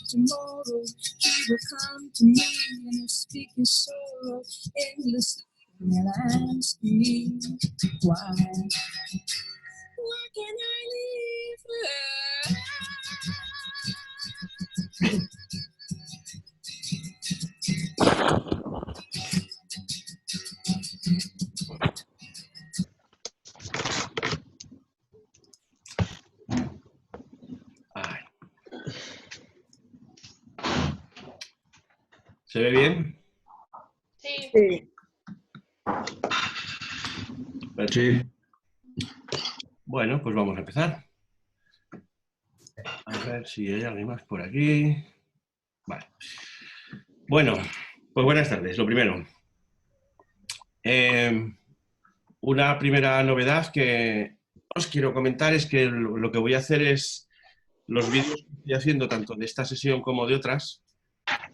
Tomorrow he will come to me and speak his sorrow endlessly and ask me why. Why can't I leave her? Ay. ¿Se ve bien? Sí. Sí. Bueno, pues vamos a empezar. A ver si hay alguien más por aquí. Vale. Bueno, pues buenas tardes. Lo primero. Una primera novedad que os quiero comentar es que lo que voy a hacer es los vídeos que estoy haciendo, tanto de esta sesión como de otras,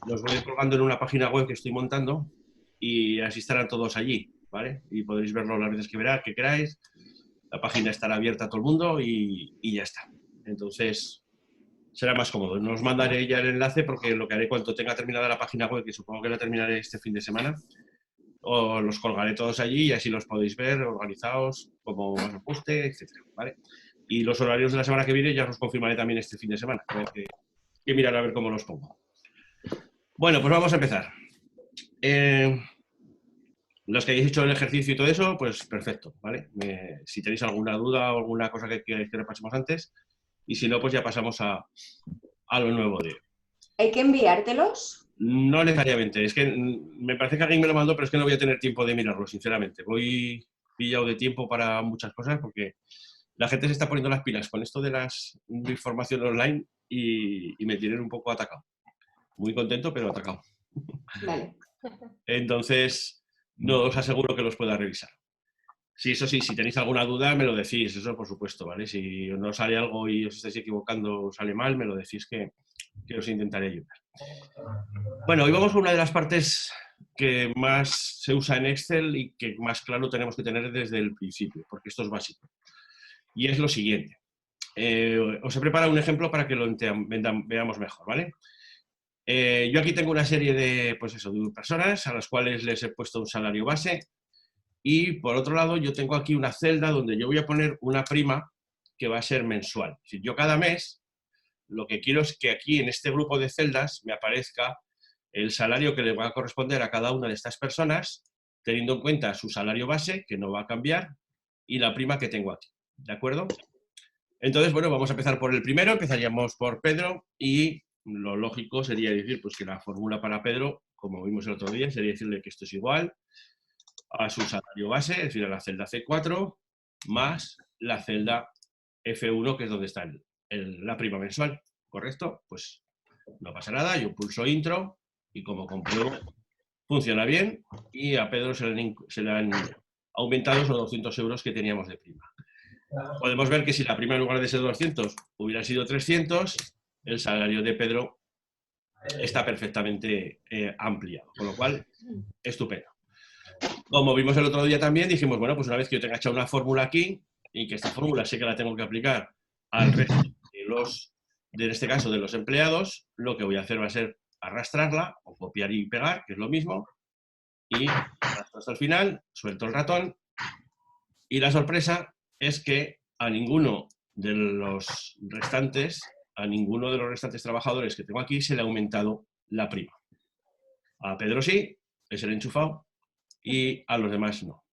los voy colgando en una página web que estoy montando y así estarán todos allí, ¿vale? Y podréis verlo las veces que queráis. La página estará abierta a todo el mundo y ya está. Entonces, será más cómodo. No os mandaré ya el enlace porque lo que haré cuando tenga terminada la página web, que supongo que la terminaré este fin de semana, os los colgaré todos allí y así los podéis ver organizados como os guste, etc. ¿Vale? Y los horarios de la semana que viene ya os los confirmaré también este fin de semana. Que mirar a ver cómo los pongo. Bueno, pues vamos a empezar. Los que hayáis hecho el ejercicio y todo eso, pues perfecto, ¿vale? Si tenéis alguna duda o alguna cosa que queráis que repasemos antes, y si no, pues ya pasamos a lo nuevo de hoy. ¿Hay que enviártelos? No necesariamente, es que me parece que alguien me lo mandó, pero es que no voy a tener tiempo de mirarlo, sinceramente. Voy pillado de tiempo para muchas cosas porque la gente se está poniendo las pilas con esto de las información online y me tienen un poco atacado. Muy contento, pero atacado. Vale. Entonces, no os aseguro que los pueda revisar. Sí, eso sí, si tenéis alguna duda, me lo decís, eso por supuesto, ¿vale? Si no sale algo y os estáis equivocando o sale mal, me lo decís que os intentaré ayudar. Bueno, hoy vamos a una de las partes que más se usa en Excel y que más claro tenemos que tener desde el principio, porque esto es básico. Y es lo siguiente. Os he preparado un ejemplo para que lo veamos mejor, ¿vale? Yo aquí tengo una serie de, pues eso, de personas a las cuales les he puesto un salario base y por otro lado yo tengo aquí una celda donde yo voy a poner una prima que va a ser mensual. Es decir, yo cada mes lo que quiero es que aquí en este grupo de celdas me aparezca el salario que le va a corresponder a cada una de estas personas, teniendo en cuenta su salario base, que no va a cambiar, y la prima que tengo aquí. ¿De acuerdo? Entonces, bueno, vamos a empezar por el primero. Empezaríamos por Pedro y lo lógico sería decir pues, que la fórmula para Pedro, como vimos el otro día, sería decirle que esto es igual a su salario base, es decir, a la celda C4, más la celda F1, que es donde está la prima mensual. ¿Correcto? Pues no pasa nada, yo pulso intro y como compruebo, funciona bien y a Pedro se le han aumentado esos 200 euros que teníamos de prima. Podemos ver que si la prima en lugar de ser 200 hubiera sido 300, el salario de Pedro está perfectamente ampliado, con lo cual, estupendo. Como vimos el otro día también, dijimos, bueno, pues una vez que yo tenga hecha una fórmula aquí y que esta fórmula sé que la tengo que aplicar al resto en este caso, de los empleados, lo que voy a hacer va a ser arrastrarla o copiar y pegar, que es lo mismo, y arrastro hasta el final, suelto el ratón y la sorpresa es que a ninguno de los restantes trabajadores que tengo aquí se le ha aumentado la prima. A Pedro sí, es el enchufado, y a los demás no.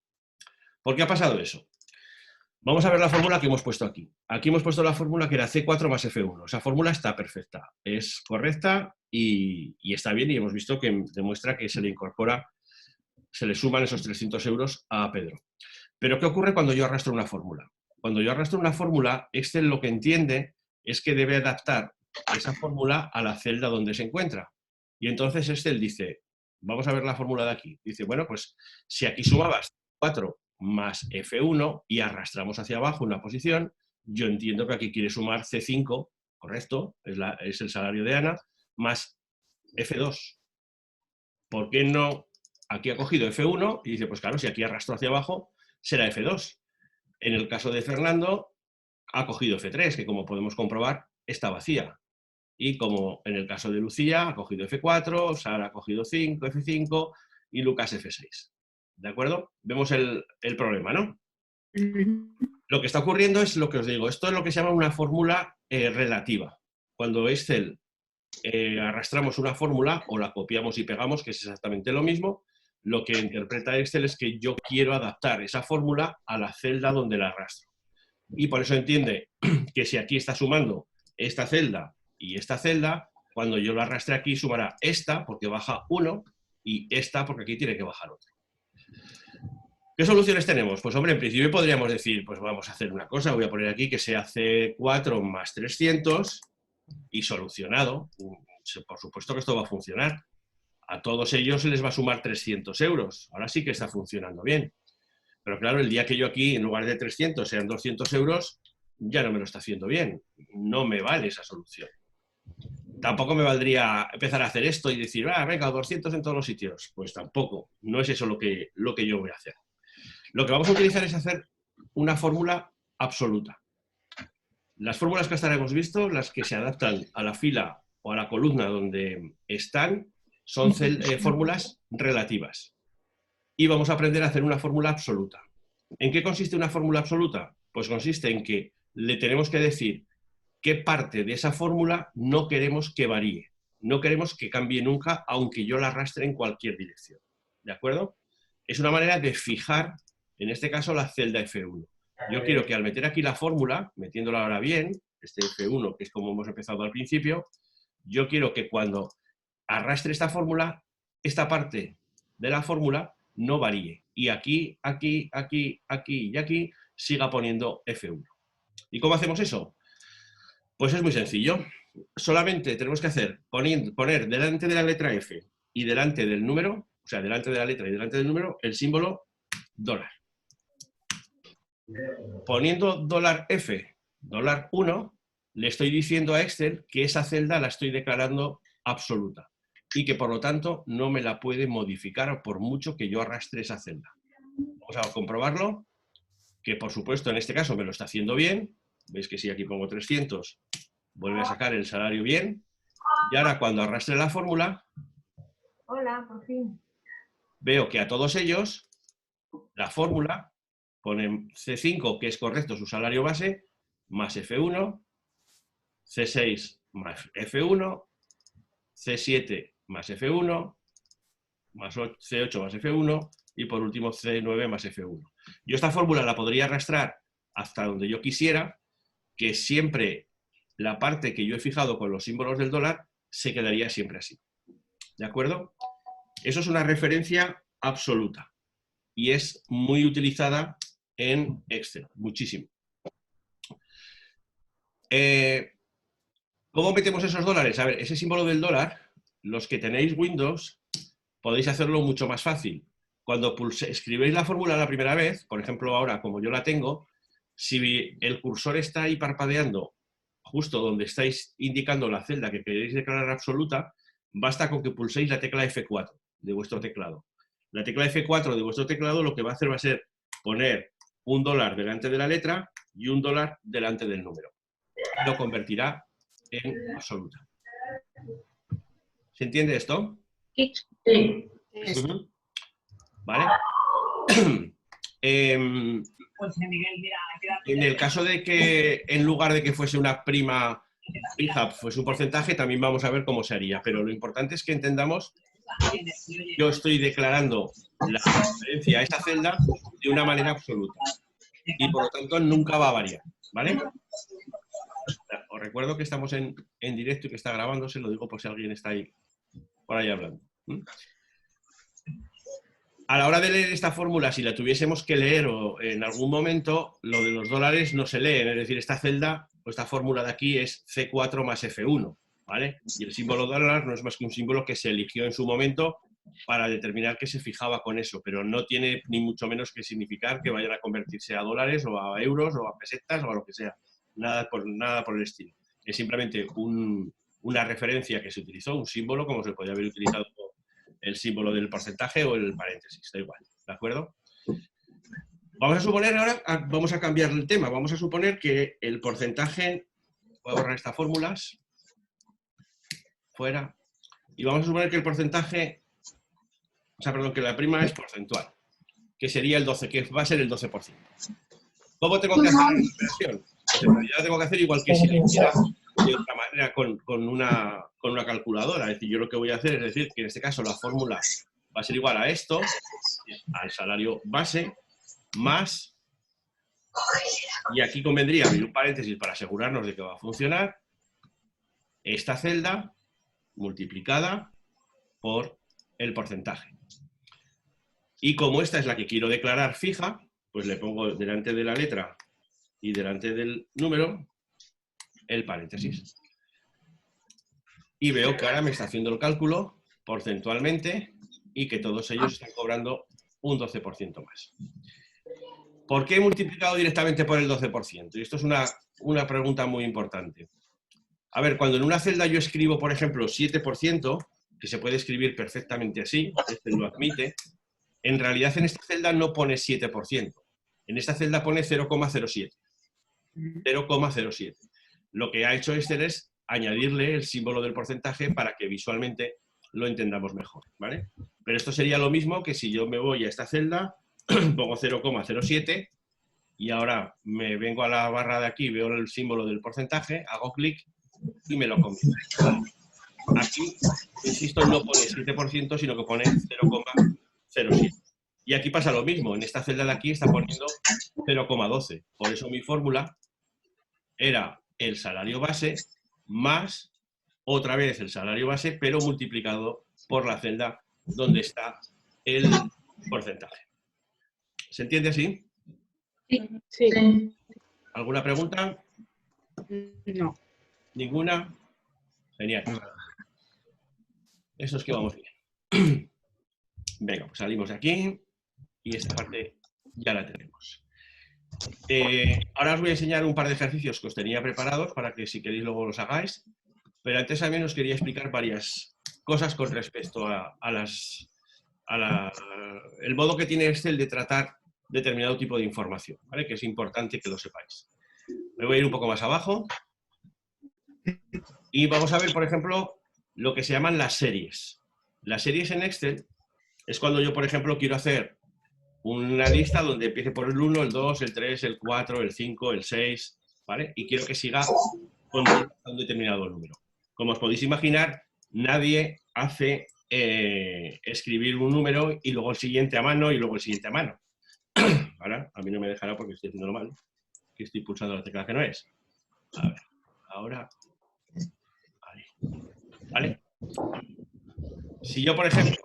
¿Por qué ha pasado eso? Vamos a ver la fórmula que hemos puesto aquí. Aquí hemos puesto la fórmula que era C4 más F1. Esa fórmula está perfecta, es correcta y está bien, y hemos visto que demuestra que se le incorpora, se le suman esos 300 euros a Pedro. Pero ¿qué ocurre cuando yo arrastro una fórmula? Cuando yo arrastro una fórmula, Excel lo que entiende es que debe adaptar esa fórmula a la celda donde se encuentra. Y entonces Excel dice, vamos a ver la fórmula de aquí. Dice, bueno, pues si aquí sumabas 4 más F1 y arrastramos hacia abajo una posición, yo entiendo que aquí quiere sumar C5, correcto, es el salario de Ana, más F2. ¿Por qué no? Aquí ha cogido F1 y dice, pues claro, si aquí arrastro hacia abajo, será F2. En el caso de Fernando, ha cogido F3, que como podemos comprobar, está vacía. Y como en el caso de Lucía, ha cogido F4, Sara ha cogido 5, F5 y Lucas F6. ¿De acuerdo? Vemos el problema, ¿no? Lo que está ocurriendo es lo que os digo. Esto es lo que se llama una fórmula relativa. Cuando Excel arrastramos una fórmula o la copiamos y pegamos, que es exactamente lo mismo, lo que interpreta Excel es que yo quiero adaptar esa fórmula a la celda donde la arrastro. Y por eso entiende que si aquí está sumando esta celda y esta celda, cuando yo lo arrastre aquí sumará esta porque baja 1 y esta porque aquí tiene que bajar otro. ¿Qué soluciones tenemos? Pues hombre, en principio podríamos decir, pues vamos a hacer una cosa, voy a poner aquí que sea C4 más 300 y solucionado. Por supuesto que esto va a funcionar. A todos ellos se les va a sumar 300 euros. Ahora sí que está funcionando bien. Pero claro, el día que yo aquí, en lugar de 300, sean 200 euros, ya no me lo está haciendo bien. No me vale esa solución. Tampoco me valdría empezar a hacer esto y decir, venga, 200 en todos los sitios. Pues tampoco. No es eso lo que yo voy a hacer. Lo que vamos a utilizar es hacer una fórmula absoluta. Las fórmulas que hasta ahora hemos visto, las que se adaptan a la fila o a la columna donde están, son fórmulas relativas. Y vamos a aprender a hacer una fórmula absoluta. ¿En qué consiste una fórmula absoluta? Pues consiste en que le tenemos que decir qué parte de esa fórmula no queremos que varíe. No queremos que cambie nunca, aunque yo la arrastre en cualquier dirección. ¿De acuerdo? Es una manera de fijar, en este caso, la celda F1. Yo quiero que al meter aquí la fórmula, metiéndola ahora bien, este F1, que es como hemos empezado al principio, yo quiero que cuando arrastre esta fórmula, esta parte de la fórmula no varíe. Y aquí, aquí, aquí, aquí y aquí siga poniendo F1. ¿Y cómo hacemos eso? Pues es muy sencillo. Solamente tenemos que hacer, poner delante de la letra F y delante del número, o sea, delante de la letra y delante del número, el símbolo dólar. Poniendo dólar F, dólar 1, le estoy diciendo a Excel que esa celda la estoy declarando absoluta y que por lo tanto no me la puede modificar por mucho que yo arrastre esa celda. Vamos a comprobarlo, que por supuesto en este caso me lo está haciendo bien. Veis que si aquí pongo 300, vuelve a sacar el salario bien. Y ahora cuando arrastre la fórmula, Hola, por fin. Veo que a todos ellos la fórmula pone C5, que es correcto su salario base, más F1, C6 más F1, C7 más F1, más C8 más F1 y por último C9 más F1. Yo esta fórmula la podría arrastrar hasta donde yo quisiera, que siempre la parte que yo he fijado con los símbolos del dólar se quedaría siempre así. ¿De acuerdo? Eso es una referencia absoluta y es muy utilizada en Excel, muchísimo. ¿Cómo metemos esos dólares? A ver, ese símbolo del dólar, los que tenéis Windows, podéis hacerlo mucho más fácil. Cuando escribéis la fórmula la primera vez, por ejemplo ahora como yo la tengo, si el cursor está ahí parpadeando justo donde estáis indicando la celda que queréis declarar absoluta, basta con que pulséis la tecla F4 de vuestro teclado. La tecla F4 de vuestro teclado lo que va a hacer va a ser poner un dólar delante de la letra y un dólar delante del número. Lo convertirá en absoluta. ¿Se entiende esto? Sí. ¿Vale? En el caso de que en lugar de que fuese una prima fija, fuese un porcentaje, también vamos a ver cómo se haría. Pero lo importante es que entendamos que yo estoy declarando la referencia a esa celda de una manera absoluta. Y por lo tanto nunca va a variar. ¿Vale? Os recuerdo que estamos en directo y que está grabándose, lo digo por si alguien está ahí por ahí hablando. A la hora de leer esta fórmula, si la tuviésemos que leer o en algún momento, lo de los dólares no se leen, es decir, esta celda o esta fórmula de aquí es C4 más F1, ¿vale? Y el símbolo dólar no es más que un símbolo que se eligió en su momento para determinar que se fijaba con eso, pero no tiene ni mucho menos que significar que vayan a convertirse a dólares o a euros o a pesetas o a lo que sea. Nada por el estilo. Es simplemente una referencia que se utilizó, un símbolo, como se podría haber utilizado el símbolo del porcentaje o el paréntesis, da igual, ¿de acuerdo? Vamos a suponer ahora, vamos a cambiar el tema, vamos a suponer que el porcentaje Voy a borrar estas fórmulas. Fuera. Y vamos a suponer que el porcentaje, o sea, perdón, que la prima es porcentual, que sería el 12, que va a ser el 12%. ¿Cómo tengo que hacer la operación? Pues en realidad tengo que hacer igual que si lo hiciera de otra manera con una calculadora. Es decir, yo lo que voy a hacer es decir que en este caso la fórmula va a ser igual a esto, al salario base, más, y aquí convendría abrir un paréntesis para asegurarnos de que va a funcionar, esta celda multiplicada por el porcentaje. Y como esta es la que quiero declarar fija, pues le pongo delante de la letra y delante del número el paréntesis. Y veo que ahora me está haciendo el cálculo porcentualmente y que todos ellos están cobrando un 12% más. ¿Por qué he multiplicado directamente por el 12%? Y esto es una pregunta muy importante. A ver, cuando en una celda yo escribo, por ejemplo, 7%, que se puede escribir perfectamente así, este lo admite, en realidad en esta celda no pone 7%. En esta celda pone 0,07. 0,07. Lo que ha hecho Esther es añadirle el símbolo del porcentaje para que visualmente lo entendamos mejor, ¿vale? Pero esto sería lo mismo que si yo me voy a esta celda, pongo 0,07 y ahora me vengo a la barra de aquí, veo el símbolo del porcentaje, hago clic y me lo convierte. Aquí, insisto, no pone 7%, sino que pone 0,07. Y aquí pasa lo mismo. En esta celda de aquí está poniendo 0,12. Por eso mi fórmula era el salario base más otra vez el salario base, pero multiplicado por la celda donde está el porcentaje. ¿Se entiende así? Sí. ¿Alguna pregunta? No. ¿Ninguna? Genial. Eso es que vamos bien. Venga, pues salimos de aquí y esta parte ya la tenemos. Ahora os voy a enseñar un par de ejercicios que os tenía preparados para que si queréis luego los hagáis, pero antes también os quería explicar varias cosas con respecto a el modo que tiene Excel de tratar determinado tipo de información, ¿vale? Que es importante que lo sepáis. Me voy a ir un poco más abajo y vamos a ver, por ejemplo, lo que se llaman las series. Las series en Excel es cuando yo, por ejemplo, quiero hacer una lista donde empiece por el 1, el 2, el 3, el 4, el 5, el 6, ¿vale? Y quiero que siga con un determinado número. Como os podéis imaginar, nadie hace escribir un número y luego el siguiente a mano y luego el siguiente a mano. Ahora, a mí no me dejará porque estoy haciéndolo mal, que estoy pulsando la tecla que no es. A ver, ahora... ¿Vale? Si yo, por ejemplo...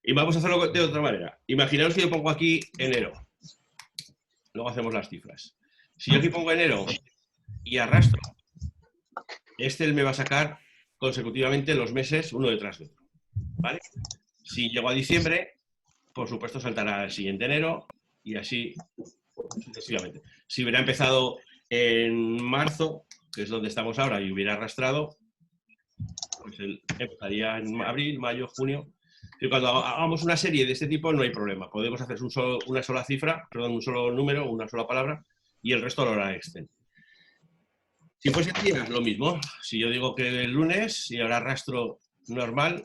Y vamos a hacerlo de otra manera. Imaginaos que yo pongo aquí enero. Luego hacemos las cifras. Si yo aquí pongo enero y arrastro, Excel me va a sacar consecutivamente los meses uno detrás de otro. ¿Vale? Si llego a diciembre, por supuesto saltará el siguiente enero y así sucesivamente. Si hubiera empezado en marzo, que es donde estamos ahora, y hubiera arrastrado, pues empezaría en abril, mayo, junio. Y cuando hagamos una serie de este tipo no hay problema. Podemos hacer una sola cifra, perdón, un solo número, una sola palabra, y el resto lo hará Excel. Si fuese días, lo mismo. Si yo digo que el lunes y ahora arrastro normal,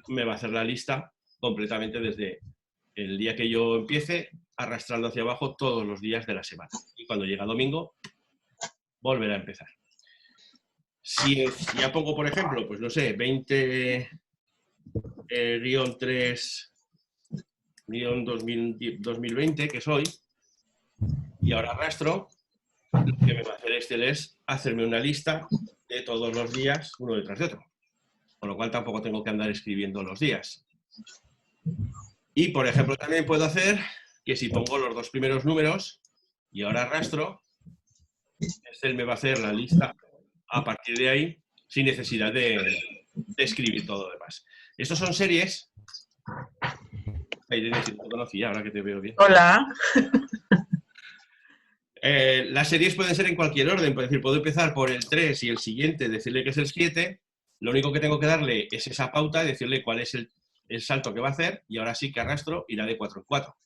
me va a hacer la lista completamente desde el día que yo empiece, arrastrando hacia abajo todos los días de la semana. Y cuando llega domingo, volverá a empezar. Si ya pongo, por ejemplo, pues no sé, 20-3-2020, que soy, y ahora arrastro, lo que me va a hacer Excel es hacerme una lista de todos los días, uno detrás de otro. Con lo cual tampoco tengo que andar escribiendo los días. Y, por ejemplo, también puedo hacer que si pongo los dos primeros números y ahora arrastro, Excel me va a hacer la lista a partir de ahí sin necesidad de escribir todo lo demás. Estos son series. Irene, si no te conocía, ahora que te veo bien. Hola. Las series pueden ser en cualquier orden. Es decir, puedo empezar por el 3 y el siguiente, decirle que es el 7. Lo único que tengo que darle es esa pauta, decirle cuál es el salto que va a hacer y ahora sí que arrastro, irá de 4 en 4.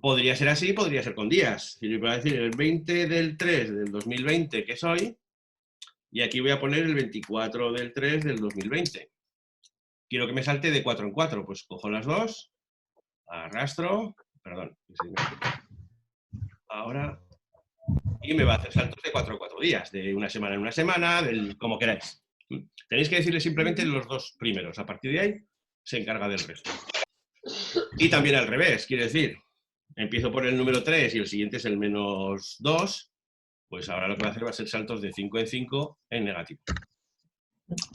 Podría ser así, podría ser con días. Si yo voy a decir el 20 del 3 del 2020, que es hoy, y aquí voy a poner el 24 del 3 del 2020. Quiero que me salte de 4 en 4, pues cojo las dos, arrastro, perdón, ahora, y me va a hacer saltos de 4 en 4 días, de una semana en una semana, como queráis. Tenéis que decirle simplemente los dos primeros, a partir de ahí se encarga del resto. Y también al revés, quiere decir, empiezo por el número 3 y el siguiente es el -2, pues ahora lo que va a hacer va a ser saltos de 5 en 5 en negativo.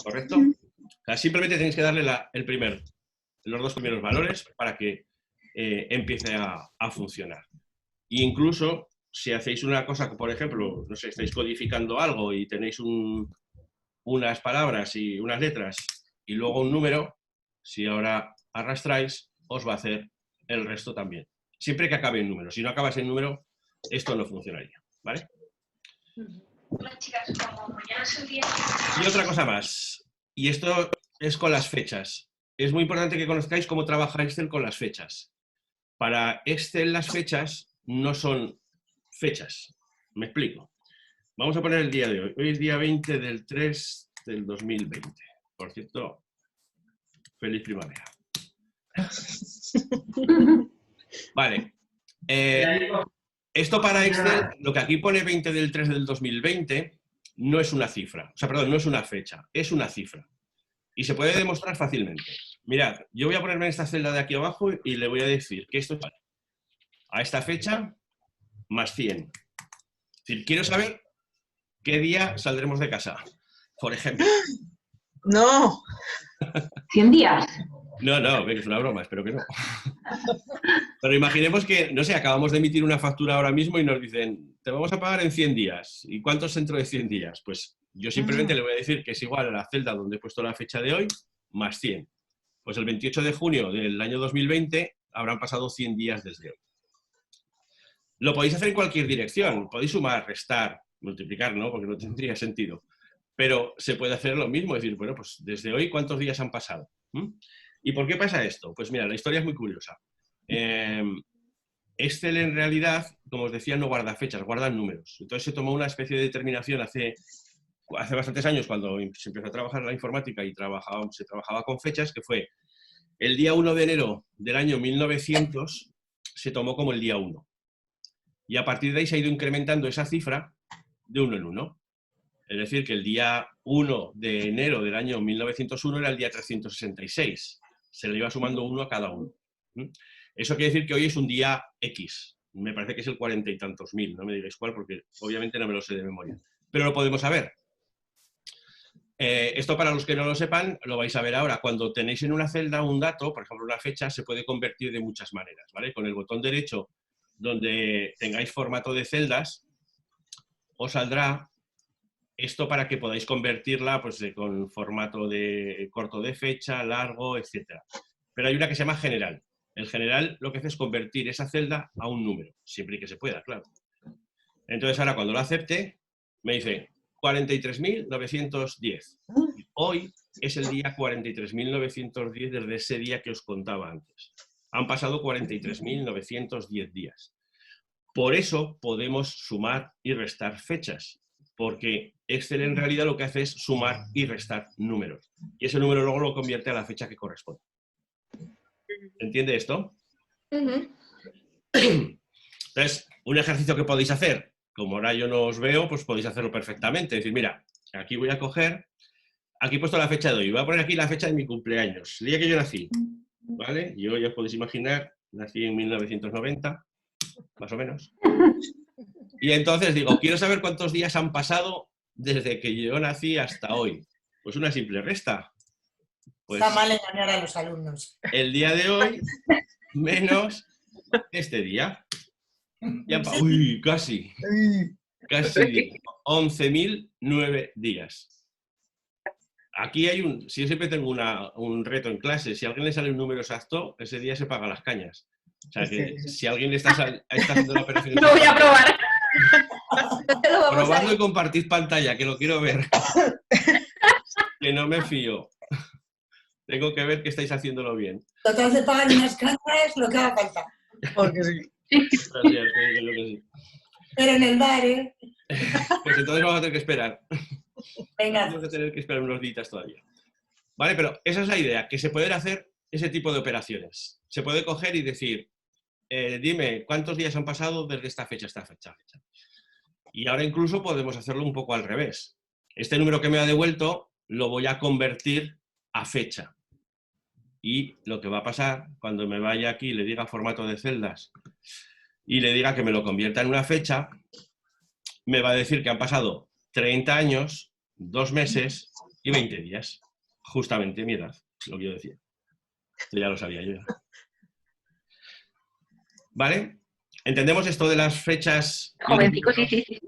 ¿Correcto? O sea, simplemente tenéis que darle los dos primeros valores para que empiece a funcionar. E incluso, si hacéis una cosa, por ejemplo, no sé, estáis codificando algo y tenéis unas palabras y unas letras y luego un número, si ahora arrastráis, os va a hacer el resto también. Siempre que acabe en número. Si no acabas en número, esto no funcionaría. ¿Vale? Hola chicas, como mañana es el día... Y otra cosa más, y esto es con las fechas. Es muy importante que conozcáis cómo trabaja Excel con las fechas. Para Excel las fechas no son fechas. Me explico. Vamos a poner el día de hoy. Hoy es día 20 del 3 del 2020. Por cierto, feliz primavera. Vale. Esto para Excel, lo que aquí pone 20 del 3 del 2020, no es una cifra. O sea, perdón, no es una fecha, es una cifra. Y se puede demostrar fácilmente. Mirad, yo voy a ponerme en esta celda de aquí abajo y le voy a decir que esto es a esta fecha más 100. Es decir, quiero saber qué día saldremos de casa, por ejemplo. No. 100 días. No, es una broma, espero que no. Pero imaginemos que, no sé, acabamos de emitir una factura ahora mismo y nos dicen, te vamos a pagar en 100 días. ¿Y cuánto es dentro de 100 días? Pues yo simplemente le voy a decir que es igual a la celda donde he puesto la fecha de hoy, más 100. Pues el 28 de junio del año 2020 habrán pasado 100 días desde hoy. Lo podéis hacer en cualquier dirección. Podéis sumar, restar, multiplicar, ¿no? Porque no tendría sentido. Pero se puede hacer lo mismo, decir, bueno, pues desde hoy, ¿cuántos días han pasado? ¿Y por qué pasa esto? Pues mira, la historia es muy curiosa. Excel en realidad, como os decía, no guarda fechas, guarda números. Entonces se tomó una especie de determinación hace bastantes años, cuando se empezó a trabajar la informática y se trabajaba con fechas, que fue el día 1 de enero del año 1900, se tomó como el día 1. Y a partir de ahí se ha ido incrementando esa cifra de 1 en 1. Es decir, que el día 1 de enero del año 1901 era el día 366. Se le iba sumando 1 a cada uno. Eso quiere decir que hoy es un día X. Me parece que es el 40 y tantos mil. No me digáis cuál porque obviamente no me lo sé de memoria. Pero lo podemos saber. Esto para los que no lo sepan, lo vais a ver ahora. Cuando tenéis en una celda un dato, por ejemplo una fecha, se puede convertir de muchas maneras. ¿Vale? Con el botón derecho, donde tengáis formato de celdas, os saldrá esto para que podáis convertirla pues, con formato de corto de fecha, largo, etc. Pero hay una que se llama general. El general lo que hace es convertir esa celda a un número, siempre que se pueda, claro. Entonces ahora cuando lo acepte, me dice 43.910. Hoy es el día 43.910 desde ese día que os contaba antes. Han pasado 43.910 días. Por eso podemos sumar y restar fechas, porque Excel en realidad lo que hace es sumar y restar números. Y ese número luego lo convierte a la fecha que corresponde. ¿Entiende esto? Entonces, un ejercicio que podéis hacer, como ahora yo no os veo, pues podéis hacerlo perfectamente. Es decir, mira, aquí voy a coger, aquí he puesto la fecha de hoy, voy a poner aquí la fecha de mi cumpleaños, el día que yo nací, ¿vale? Yo ya os podéis imaginar, nací en 1990, más o menos. Y entonces digo, quiero saber cuántos días han pasado desde que yo nací hasta hoy. Pues una simple resta. Pues está mal engañar a los alumnos. El día de hoy menos este día. Uy, casi 11.009 días. Aquí hay si yo siempre tengo un reto en clase, si a alguien le sale un número exacto, ese día se paga las cañas. O sea que si alguien está haciendo la operación... Lo voy a probar. Probadlo y compartid pantalla, que lo quiero ver. Que no me fío. Tengo que ver que estáis haciéndolo bien. Total de pagar unas cañas lo que haga falta. Porque sí. Ostras, tía, es lo que sí. Pero en el bar, ¿eh? Pues entonces vamos a tener que esperar. Venga, Vamos a tener que esperar unos días todavía. Vale, pero esa es la idea, que se pueden hacer ese tipo de operaciones. Se puede coger y decir, dime cuántos días han pasado desde esta fecha a esta fecha. Y ahora incluso podemos hacerlo un poco al revés. Este número que me ha devuelto lo voy a convertir a fecha. Y lo que va a pasar cuando me vaya aquí y le diga formato de celdas y le diga que me lo convierta en una fecha, me va a decir que han pasado 30 años, 2 meses y 20 días. Justamente mi edad, lo que yo decía. Esto ya lo sabía yo. ¿Vale? ¿Entendemos esto de las fechas? Jovencico, sí, sí, sí.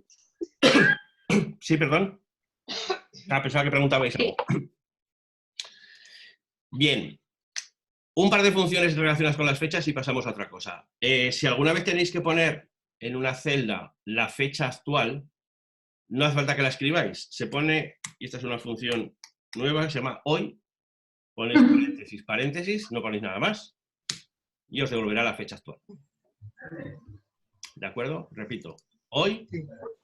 Sí, perdón. Pensaba que preguntabais algo. Bien. Un par de funciones relacionadas con las fechas y pasamos a otra cosa. Si alguna vez tenéis que poner en una celda la fecha actual, no hace falta que la escribáis. Se pone, y esta es una función nueva, que se llama hoy. Ponéis paréntesis, paréntesis, no ponéis nada más. Y os devolverá la fecha actual. ¿De acuerdo? Repito. Hoy,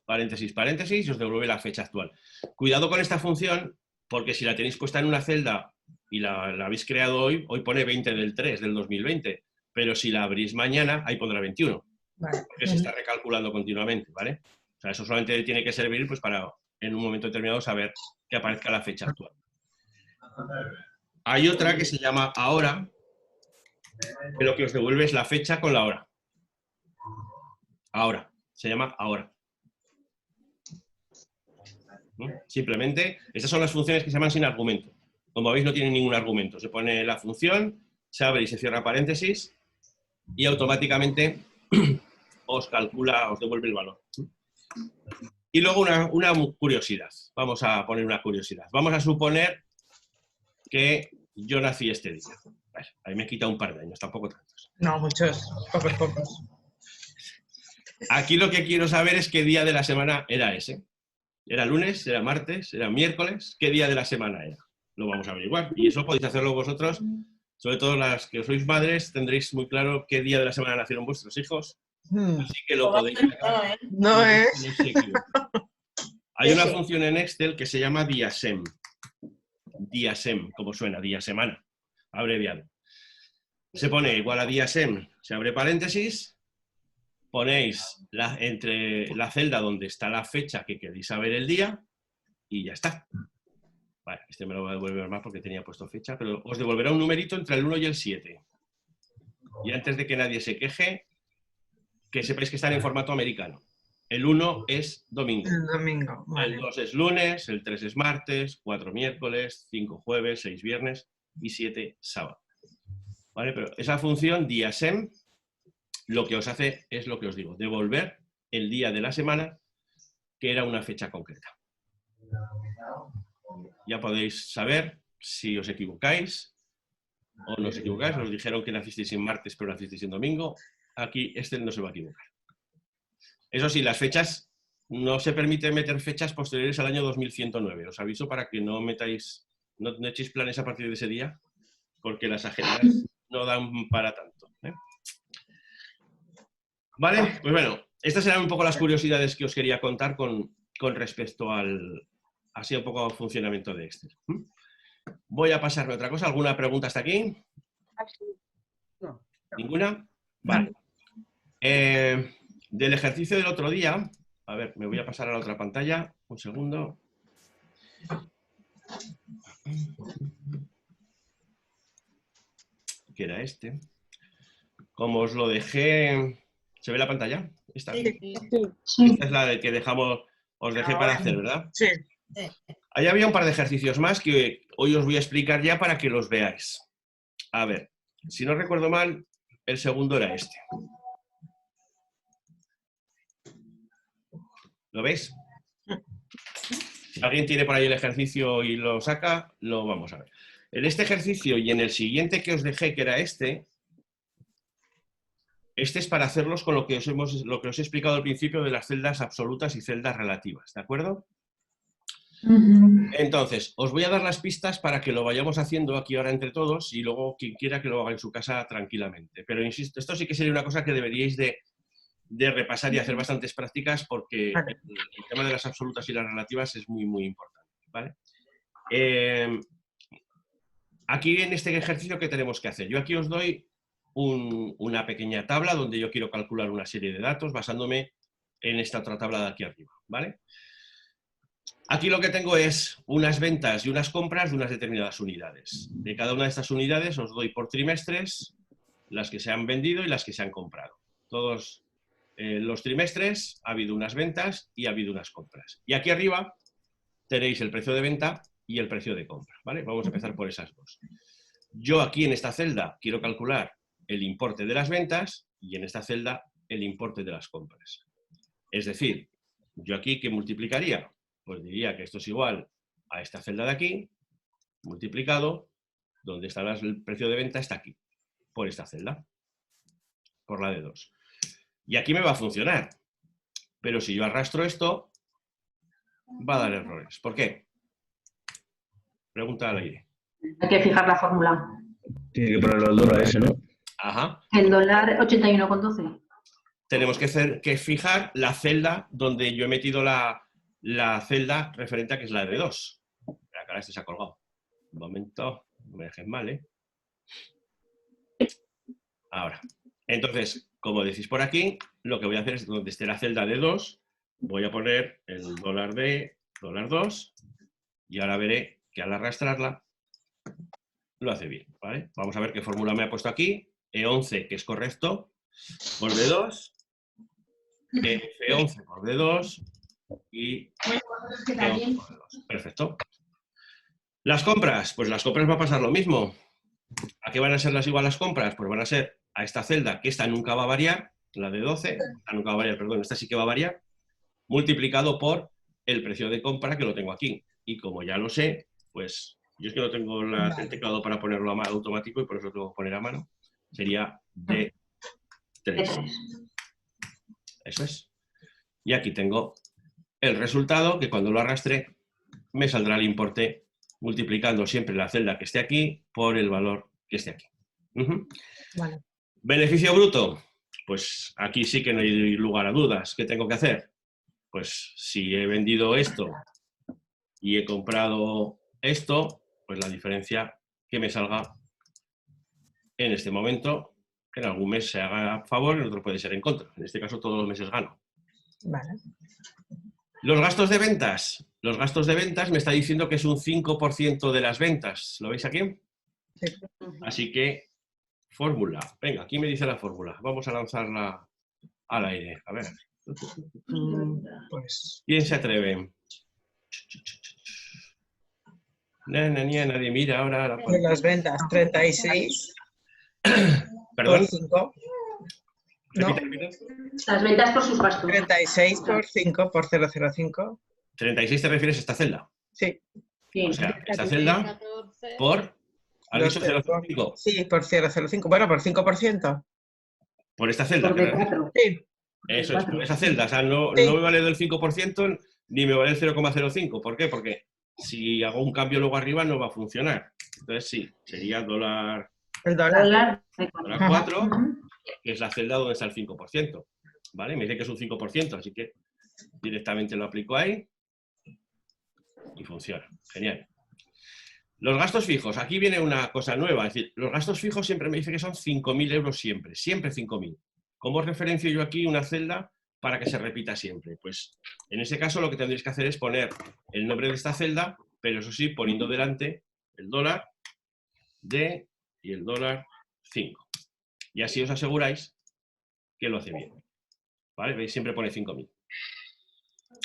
paréntesis, paréntesis, y os devuelve la fecha actual. Cuidado con esta función, porque si la tenéis puesta en una celda y la habéis creado hoy pone 20 del 3 del 2020, pero si la abrís mañana, ahí pondrá 21, vale. porque se está recalculando continuamente, ¿vale? O sea, eso solamente tiene que servir pues, para, en un momento determinado, saber que aparezca la fecha actual. Hay otra que se llama ahora, que lo que os devuelve es la fecha con la hora. Ahora, se llama ahora. ¿No? Simplemente, estas son las funciones que se llaman sin argumento. Como veis, no tienen ningún argumento. Se pone la función, se abre y se cierra paréntesis y automáticamente os calcula, os devuelve el valor. Y luego una curiosidad. Vamos a poner una curiosidad. Vamos a suponer que yo nací este día. Bueno, ahí me quita un par de años, tampoco tantos. No, muchos, pocos. Aquí lo que quiero saber es qué día de la semana era ese. ¿Era lunes? ¿Era martes? ¿Era miércoles? ¿Qué día de la semana era? Lo vamos a averiguar. Y eso podéis hacerlo vosotros. Sobre todo las que sois madres, tendréis muy claro qué día de la semana nacieron vuestros hijos. Así que lo podéis sacar. No es. No se equivoca. Hay una función en Excel que se llama diasem. Diasem, como suena, día semana, abreviado. Se pone igual a diasem, se abre paréntesis, ponéis entre la celda donde está la fecha que queréis saber el día y ya está. Vale, este me lo voy a devolver más porque tenía puesto fecha, pero os devolverá un numerito entre el 1 y el 7. Y antes de que nadie se queje, que sepáis que están en formato americano. El 1 es domingo. El domingo. Vale. El 2 es lunes, el 3 es martes, 4 miércoles, 5 jueves, 6 viernes y 7 sábado. ¿Vale? Pero esa función diasem lo que os hace es lo que os digo, devolver el día de la semana que era una fecha concreta. Ya podéis saber si os equivocáis o no os equivocáis. Os dijeron que nacisteis en martes pero nacisteis en domingo. Aquí este no se va a equivocar. Eso sí, las fechas, no se permite meter fechas posteriores al año 2109. Os aviso para que no metáis, no echéis planes a partir de ese día, porque las agendas no dan para tanto. Vale, pues bueno, estas eran un poco las curiosidades que os quería contar con respecto al un poco al funcionamiento de Excel. Voy a pasarme a otra cosa. ¿Alguna pregunta hasta aquí? No. ¿Ninguna? Vale. Del ejercicio del otro día, a ver, me voy a pasar a la otra pantalla, un segundo. Que era este. Como os lo dejé... ¿Se ve la pantalla? Esta. Esta es la que os dejé para hacer, ¿verdad? Sí. Ahí había un par de ejercicios más que hoy os voy a explicar ya para que los veáis. A ver, si no recuerdo mal, el segundo era este. ¿Lo veis? Si alguien tiene por ahí el ejercicio y lo saca, lo vamos a ver. En este ejercicio y en el siguiente que os dejé, que era este es para hacerlos con lo que os he explicado al principio de las celdas absolutas y celdas relativas, ¿de acuerdo? Entonces, os voy a dar las pistas para que lo vayamos haciendo aquí ahora entre todos y luego quien quiera que lo haga en su casa tranquilamente. Pero insisto, esto sí que sería una cosa que deberíais de de repasar y hacer bastantes prácticas porque Vale. el tema de las absolutas y las relativas es muy, muy importante, ¿vale? Aquí en este ejercicio, ¿qué tenemos que hacer? Yo aquí os doy una pequeña tabla donde yo quiero calcular una serie de datos basándome en esta otra tabla de aquí arriba, ¿vale? Aquí lo que tengo es unas ventas y unas compras de unas determinadas unidades. De cada una de estas unidades os doy por trimestres las que se han vendido y las que se han comprado. Todos los trimestres ha habido unas ventas y ha habido unas compras. Y aquí arriba tenéis el precio de venta y el precio de compra, ¿vale? Vamos a empezar por esas dos. Yo aquí en esta celda quiero calcular el importe de las ventas y en esta celda el importe de las compras. Es decir, yo aquí, ¿qué multiplicaría? Pues diría que esto es igual a esta celda de aquí, multiplicado, donde está el precio de venta está aquí, por esta celda, por la de 2. Y aquí me va a funcionar, pero si yo arrastro esto, va a dar errores. ¿Por qué? Pregunta al aire. Hay que fijar la fórmula. Tiene que ponerlo el dólar ese, ¿no? Ajá. El dólar 81,12. Tenemos que fijar la celda donde yo he metido la celda referente a que es la de 2. Espera, que ahora este se ha colgado. Un momento, no me dejes mal, ¿eh? Ahora. Entonces, como decís por aquí, lo que voy a hacer es donde esté la celda de 2, voy a poner el dólar de dólar 2 y ahora veré que al arrastrarla lo hace bien, ¿vale? Vamos a ver qué fórmula me ha puesto aquí. E11, que es correcto, por D2. F11 por D2 y E11 por D2. Perfecto. Las compras, pues las compras va a pasar lo mismo. ¿A qué van a ser las igual las compras? Pues van a ser a esta celda, que esta nunca va a variar, la de 12, esta nunca va a variar, perdón, esta sí que va a variar, multiplicado por el precio de compra que lo tengo aquí. Y como ya lo sé, pues yo es que no tengo el teclado para ponerlo a automático y por eso lo tengo que poner a mano. Sería D3. Eso es. Y aquí tengo el resultado que cuando lo arrastre me saldrá el importe multiplicando siempre la celda que esté aquí por el valor que esté aquí. Vale. Beneficio bruto. Pues aquí sí que no hay lugar a dudas. ¿Qué tengo que hacer? Pues si he vendido esto y he comprado esto, pues la diferencia que me salga en este momento, que en algún mes se haga a favor, en otro puede ser en contra. En este caso todos los meses gano. Vale. Los gastos de ventas. Los gastos de ventas me está diciendo que es un 5% de las ventas. ¿Lo veis aquí? Sí. Así que, fórmula. Venga, aquí me dice la fórmula. Vamos a lanzarla al aire. A ver. Pues ¿Quién se atreve? Nadie mira ahora. de las ventas, 36 por Perdón. 5. ¿No? Repite. Las ventas por sus gastos. 36 por 5 por 0,05. 36 te refieres a esta celda. Sí. Sí. O sea, esta celda por... ¿Has dicho 0,5? Sí, por 0,05. Bueno, por 5%. Por esta celda. Por B4. Sí. Eso es, por esa celda. O sea, no Sí. me vale del 5% ni me vale el 0,05. ¿Por qué? Porque si hago un cambio luego arriba no va a funcionar. Entonces sí, sería dólar El dólar. 4, que es la celda donde está el 5%. ¿Vale? Me dice que es un 5%, así que directamente lo aplico ahí y funciona. Genial. Los gastos fijos. Aquí viene una cosa nueva. Es decir, los gastos fijos siempre me dice que son 5.000 euros siempre. Siempre 5.000. ¿Cómo referencio yo aquí una celda para que se repita siempre? Pues en ese caso lo que tendréis que hacer es poner el nombre de esta celda, pero eso sí, poniendo delante el dólar D y el dólar 5. Y así os aseguráis que lo hace bien. ¿Vale? ¿Veis? Siempre pone 5.000.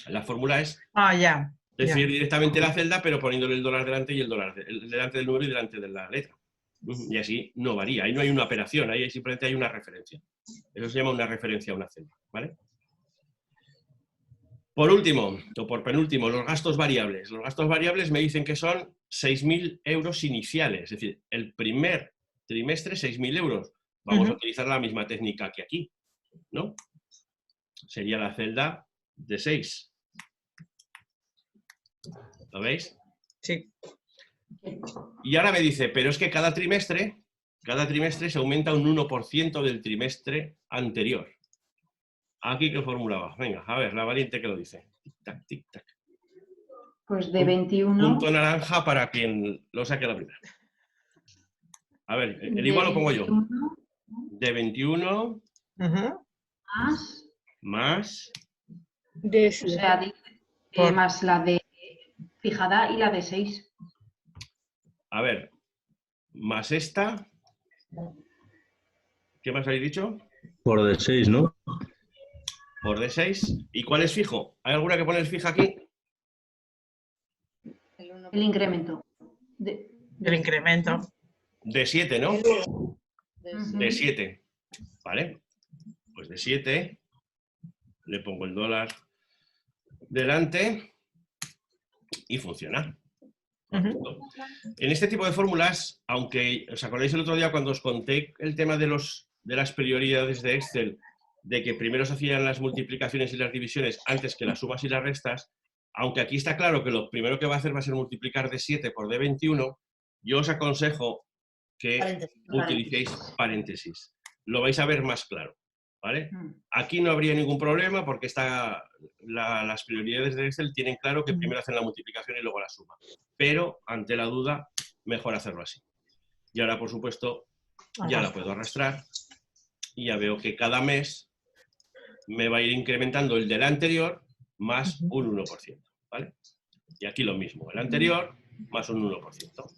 La fórmula es Ah, ya. decir directamente la celda, pero poniéndole el dólar delante y el dólar delante del número y delante de la letra. Y así no varía. Ahí no hay una operación, ahí simplemente hay una referencia. Eso se llama una referencia a una celda. ¿Vale? Por último, o por penúltimo, los gastos variables. Los gastos variables me dicen que son 6.000 euros iniciales. Es decir, el primer trimestre, 6.000 euros. Vamos a utilizar la misma técnica que aquí, ¿no? Sería la celda de 6. ¿Lo veis? Sí. Y ahora me dice, pero es que cada trimestre se aumenta un 1% del trimestre anterior. Aquí, ¿qué fórmula va? Venga, a ver, la valiente que lo dice. Tic-tac, tic-tac. Pues de 21. Punto naranja para quien lo saque a la primera. A ver, el igual lo pongo yo. De 21 Ujú. más... De O sea, más la de fijada y la de 6. A ver, más esta. ¿Qué más habéis dicho? Por de 6, ¿no? Por D6. ¿Y cuál es fijo? ¿Hay alguna que pones fija aquí? El incremento. El incremento. De 7, ¿no? Ujú. De 7. ¿Vale? Pues de 7 le pongo el dólar delante y funciona. Ujú. En este tipo de fórmulas, aunque os acordáis el otro día cuando os conté el tema de las prioridades de Excel, de que primero se hacían las multiplicaciones y las divisiones antes que las sumas y las restas, aunque aquí está claro que lo primero que va a hacer va a ser multiplicar de 7 por de 21, yo os aconsejo que utilicéis paréntesis. Lo vais a ver más claro, ¿vale? Aquí no habría ningún problema porque las prioridades de Excel tienen claro que primero hacen la multiplicación y luego la suma. Pero, ante la duda, mejor hacerlo así. Y ahora, por supuesto, ya la puedo arrastrar y ya veo que cada mes me va a ir incrementando el del anterior más un 1%, ¿vale? Y aquí lo mismo, el anterior más un 1%,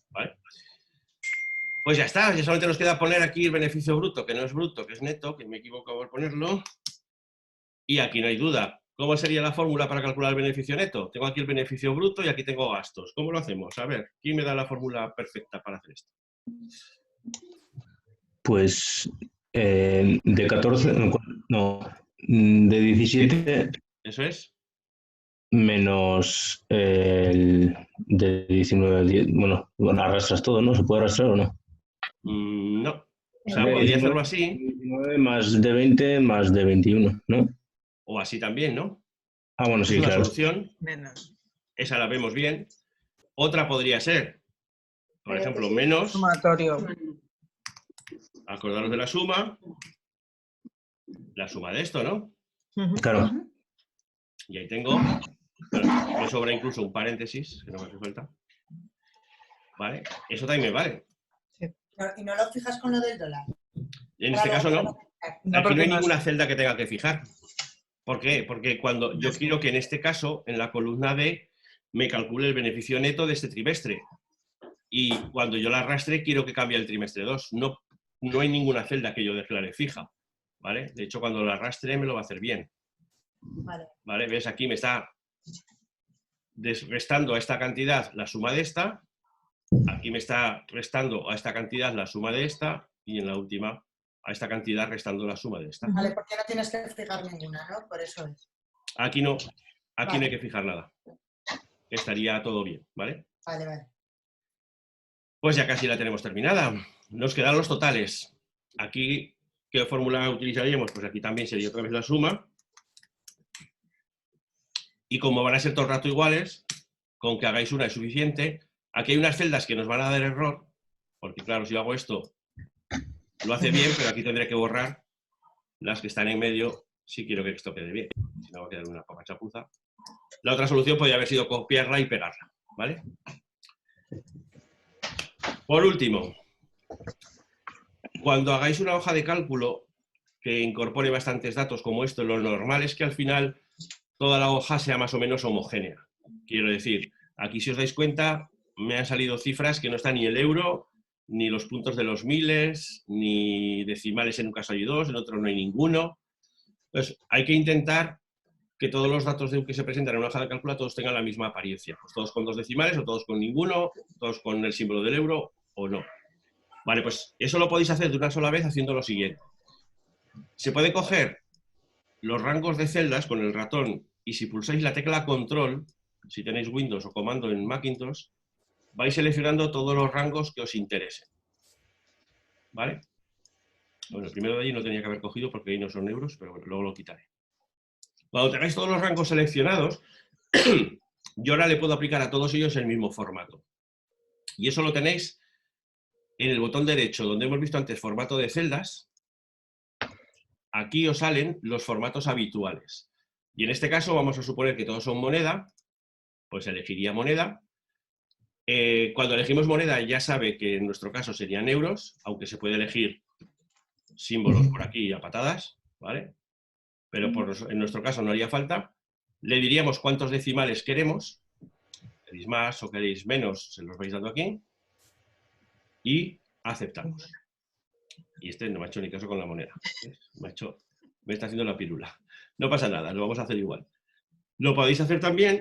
¿vale? Pues ya está, ya solamente nos queda poner aquí el beneficio bruto, que no es bruto, que es neto, que me equivoco por ponerlo. Y aquí no hay duda. ¿Cómo sería la fórmula para calcular el beneficio neto? Tengo aquí el beneficio bruto y aquí tengo gastos. ¿Cómo lo hacemos? A ver, ¿quién me da la fórmula perfecta para hacer esto? Pues de 14, no, de 17 ¿Eso es? menos el de 19, bueno, arrastras todo, ¿no? ¿Se puede arrastrar o no? No. O sea, podría hacerlo así. 19 más de 20 más de 21, ¿no? O así también, ¿no? Ah, bueno, Es sí, una claro. solución. Menos. Esa la vemos bien. Otra podría ser, por ejemplo, menos. Sumatorio. Acordaros de la suma de esto, ¿no? Claro. Y ahí tengo, bueno, me sobra incluso un paréntesis, que no me hace falta. ¿Vale? Eso también me vale. Y no lo fijas con lo del dólar. En este caso no. No, Aquí porque no hay no es- ninguna celda que tenga que fijar. ¿Por qué? Porque cuando yo quiero que en este caso, en la columna D, me calcule el beneficio neto de este trimestre. Y cuando yo la arrastre, quiero que cambie el trimestre 2. No hay ninguna celda que yo declare fija. ¿Vale? De hecho, cuando la arrastre me lo va a hacer bien. Vale. ¿Vale? ¿Ves? Aquí me está restando a esta cantidad la suma de esta. Aquí me está restando a esta cantidad la suma de esta. Y en la última, a esta cantidad restando la suma de esta. Vale, porque no tienes que fijar ninguna, ¿no? Por eso es. Aquí no. Aquí Vale. no hay que fijar nada. Estaría todo bien, ¿vale? Vale, vale. Pues ya casi la tenemos terminada. Nos quedan los totales. Aquí, ¿qué fórmula utilizaríamos? Pues aquí también sería otra vez la suma. Y como van a ser todo el rato iguales, con que hagáis una es suficiente. Aquí hay unas celdas que nos van a dar error, porque claro, si yo hago esto, lo hace bien, pero aquí tendré que borrar las que están en medio si quiero que esto quede bien. Si no, va a quedar una poca chapuza. La otra solución podría haber sido copiarla y pegarla, ¿vale? Por último, cuando hagáis una hoja de cálculo que incorpore bastantes datos como esto, lo normal es que al final toda la hoja sea más o menos homogénea. Quiero decir, aquí si os dais cuenta, me han salido cifras que no están ni el euro, ni los puntos de los miles, ni decimales, en un caso hay 2, en otro no hay ninguno. Entonces, hay que intentar que todos los datos que se presentan en una hoja de cálculo todos tengan la misma apariencia. Pues todos con 2 decimales, o todos con ninguno, todos con el símbolo del euro, o no. Vale, pues eso lo podéis hacer de una sola vez haciendo lo siguiente. Se puede coger los rangos de celdas con el ratón y si pulsáis la tecla control, si tenéis Windows o comando en Macintosh, vais seleccionando todos los rangos que os interesen. ¿Vale? Bueno, el primero de allí no tenía que haber cogido porque ahí no son euros, pero bueno, luego lo quitaré. Cuando tengáis todos los rangos seleccionados, yo ahora le puedo aplicar a todos ellos el mismo formato. Y eso lo tenéis en el botón derecho, donde hemos visto antes formato de celdas. aquí os salen los formatos habituales. Y en este caso vamos a suponer que todos son moneda, pues elegiría moneda. Cuando elegimos moneda ya sabe que en nuestro caso serían euros, aunque se puede elegir símbolos por aquí a patadas, ¿vale? Pero en nuestro caso no haría falta. Le diríamos cuántos decimales queremos. ¿Queréis más o queréis menos? Se los vais dando aquí. Y aceptamos. Y este no me ha hecho ni caso con la moneda. Me está haciendo la pirula. No pasa nada, lo vamos a hacer igual. Lo podéis hacer también,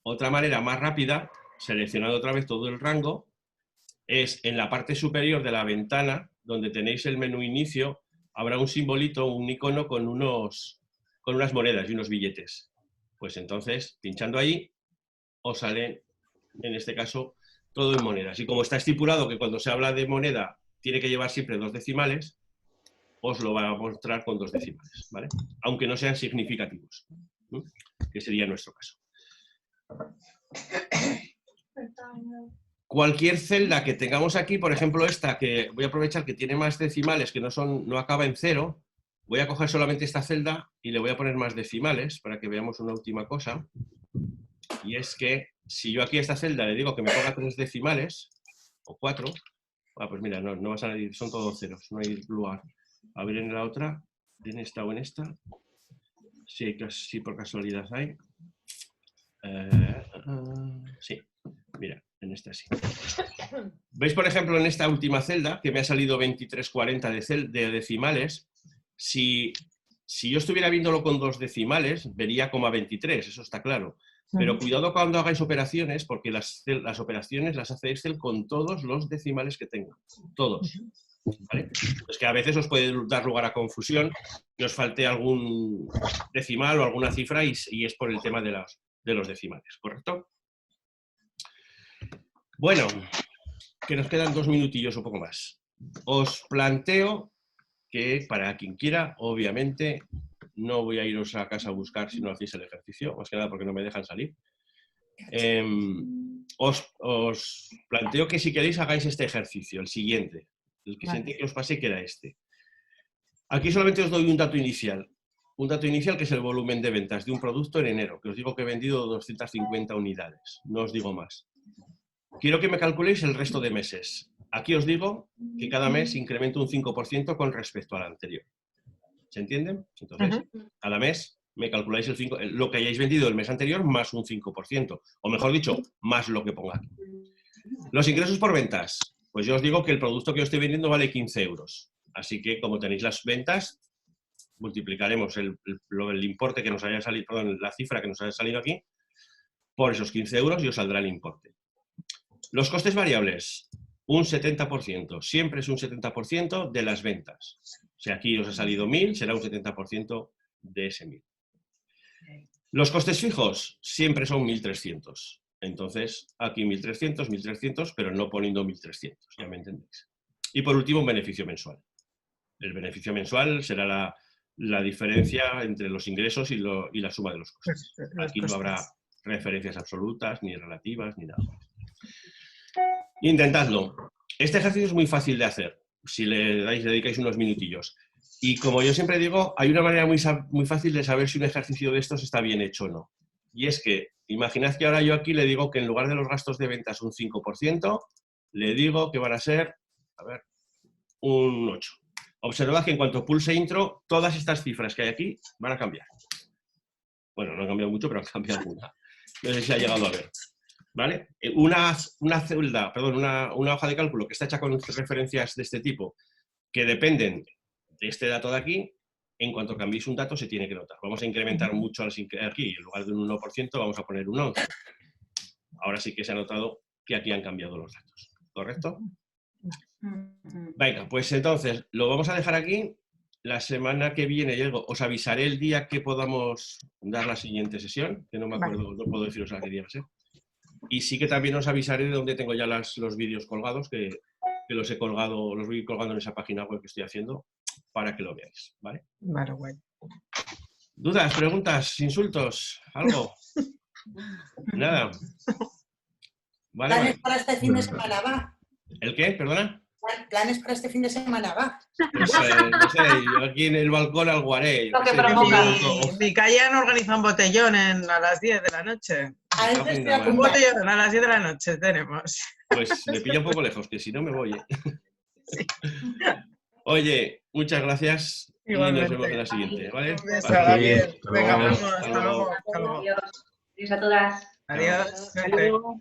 otra manera más rápida, seleccionando otra vez todo el rango, es en la parte superior de la ventana, donde tenéis el menú inicio, habrá un simbolito, un icono con unas monedas y unos billetes. Pues entonces, pinchando ahí, os sale, en este caso, todo en monedas. Y como está estipulado que cuando se habla de moneda tiene que llevar siempre 2 decimales, os lo va a mostrar con 2 decimales, ¿vale? Aunque no sean significativos, ¿no? Que sería nuestro caso. Cualquier celda que tengamos aquí, por ejemplo esta, que voy a aprovechar que tiene más decimales, que no acaba en 0, voy a coger solamente esta celda y le voy a poner más decimales para que veamos una última cosa. Y es que si yo aquí a esta celda le digo que me ponga 3 decimales, o 4, pues mira, no va a salir, son todos ceros, no hay lugar. A ver en la otra, en esta o en esta, si por casualidad hay. Sí, mira, en esta sí. ¿Veis, por ejemplo, en esta última celda, que me ha salido 2340 de decimales? Si yo estuviera viéndolo con 2 decimales, vería como a 23, eso está claro. Pero cuidado cuando hagáis operaciones, porque las operaciones las hace Excel con todos los decimales que tenga. Todos. ¿Vale? Es que a veces os puede dar lugar a confusión, que os falte algún decimal o alguna cifra y es por el tema de los decimales, ¿correcto? Bueno, que nos quedan 2 minutillos o poco más. Os planteo que para quien quiera, obviamente, no voy a iros a casa a buscar si no hacéis el ejercicio, más que nada porque no me dejan salir. Os planteo que si queréis hagáis este ejercicio, el siguiente. El que sentí que os pasé, que era este. Aquí solamente os doy un dato inicial. Un dato inicial que es el volumen de ventas de un producto en enero, que os digo que he vendido 250 unidades. No os digo más. Quiero que me calculéis el resto de meses. Aquí os digo que cada mes incremento un 5% con respecto al anterior. ¿Se entienden? Entonces, cada mes me calculáis lo que hayáis vendido el mes anterior más un 5%. O mejor dicho, más lo que ponga aquí. Los ingresos por ventas. Pues yo os digo que el producto que yo estoy vendiendo vale 15 euros. Así que como tenéis las ventas, multiplicaremos el importe que nos haya salido, perdón, la cifra que nos haya salido aquí, por esos 15 euros y os saldrá el importe. Los costes variables, un 70%. Siempre es un 70% de las ventas. Si aquí os ha salido 1.000, será un 70% de ese 1.000. Los costes fijos siempre son 1.300. Entonces, aquí 1.300, 1.300, pero no poniendo 1.300, ya me entendéis. Y por último, un beneficio mensual. El beneficio mensual será la diferencia entre los ingresos y la suma de los costes. Aquí no habrá referencias absolutas, ni relativas, ni nada. Intentadlo. Este ejercicio es muy fácil de hacer, si le dedicáis unos minutillos. Y como yo siempre digo, hay una manera muy fácil de saber si un ejercicio de estos está bien hecho o no. Y es que, imaginad que ahora yo aquí le digo que en lugar de los gastos de ventas un 5%, le digo que van a ser, a ver, un 8%. Observad que en cuanto pulse intro, todas estas cifras que hay aquí van a cambiar. Bueno, no han cambiado mucho, pero han cambiado alguna. No sé si ha llegado a ver. ¿Vale? Una celda, perdón, una hoja de cálculo que está hecha con referencias de este tipo, que dependen de este dato de aquí, en cuanto cambiéis un dato se tiene que notar. Vamos a incrementar mucho aquí, en lugar de un 1% vamos a poner un 11%. Ahora sí que se ha notado que aquí han cambiado los datos. ¿Correcto? Venga, pues entonces lo vamos a dejar aquí. La semana que viene, os avisaré el día que podamos dar la siguiente sesión, que no me acuerdo, no puedo deciros a qué día va a ser. Y sí que también os avisaré de dónde tengo ya los vídeos colgados, que los he colgado, los voy colgando en esa página web que estoy haciendo, para que lo veáis, ¿vale? Vale, bueno. ¿Dudas, preguntas, insultos? ¿Algo? Nada. Vale, Planes para este fin de semana, va. ¿El qué? ¿Perdona? Planes para este fin de semana, va. No sé, yo aquí en el balcón al guaré. Lo que qué sé, provoca. Mi calle han organizado un botellón a las 10 de la noche. A eso estoy Un Un apuntada. botellón a las 10 de la noche tenemos. Pues me pilla un poco lejos, que si no me voy. Oye, muchas gracias y nos Igualmente. vemos en la siguiente, ¿vale? Un beso, Vale. Gabriel. Hasta Venga, luego. vamos, hasta luego. Hasta luego. Adiós. Adiós a todas. Adiós. Hasta gente. luego.